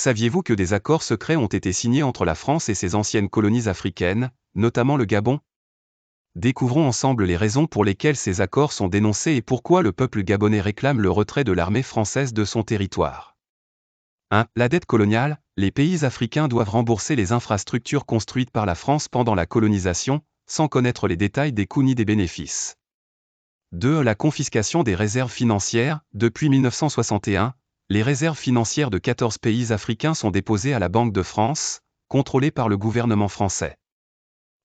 Saviez-vous que des accords secrets ont été signés entre la France et ses anciennes colonies africaines, notamment le Gabon? Découvrons ensemble les raisons pour lesquelles ces accords sont dénoncés et pourquoi le peuple gabonais réclame le retrait de l'armée française de son territoire. 1. La dette coloniale. Les pays africains doivent rembourser les infrastructures construites par la France pendant la colonisation, sans connaître les détails des coûts ni des bénéfices. 2. La confiscation des réserves financières. Depuis 1961, les réserves financières de 14 pays africains sont déposées à la Banque de France, contrôlée par le gouvernement français.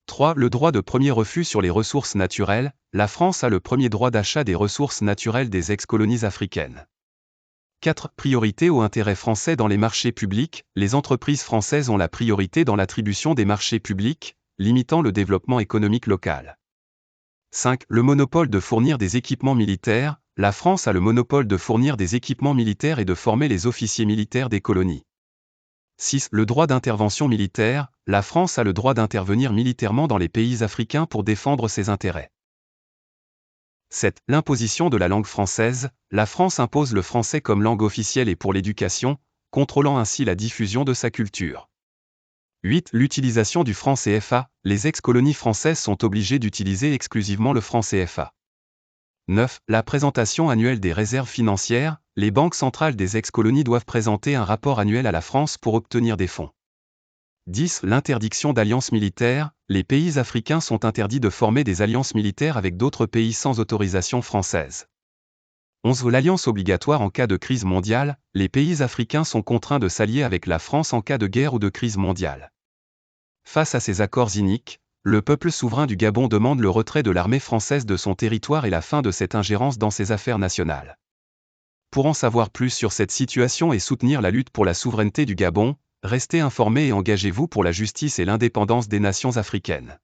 3. Le droit de premier refus sur les ressources naturelles. La France a le premier droit d'achat des ressources naturelles des ex-colonies africaines. 4. Priorité aux intérêts français dans les marchés publics. Les entreprises françaises ont la priorité dans l'attribution des marchés publics, limitant le développement économique local. 5. Le monopole de fournir des équipements militaires. La France a le monopole de fournir des équipements militaires et de former les officiers militaires des colonies. 6. Le droit d'intervention militaire. La France a le droit d'intervenir militairement dans les pays africains pour défendre ses intérêts. 7. L'imposition de la langue française. La France impose le français comme langue officielle et pour l'éducation, contrôlant ainsi la diffusion de sa culture. 8. L'utilisation du franc CFA. Les ex-colonies françaises sont obligées d'utiliser exclusivement le franc CFA. 9. La présentation annuelle des réserves financières. Les banques centrales des ex-colonies doivent présenter un rapport annuel à la France pour obtenir des fonds. 10. L'interdiction d'alliances militaires. Les pays africains sont interdits de former des alliances militaires avec d'autres pays sans autorisation française. 11. L'alliance obligatoire en cas de crise mondiale. Les pays africains sont contraints de s'allier avec la France en cas de guerre ou de crise mondiale. Face à ces accords iniques, le peuple souverain du Gabon demande le retrait de l'armée française de son territoire et la fin de cette ingérence dans ses affaires nationales. Pour en savoir plus sur cette situation et soutenir la lutte pour la souveraineté du Gabon, restez informés et engagez-vous pour la justice et l'indépendance des nations africaines.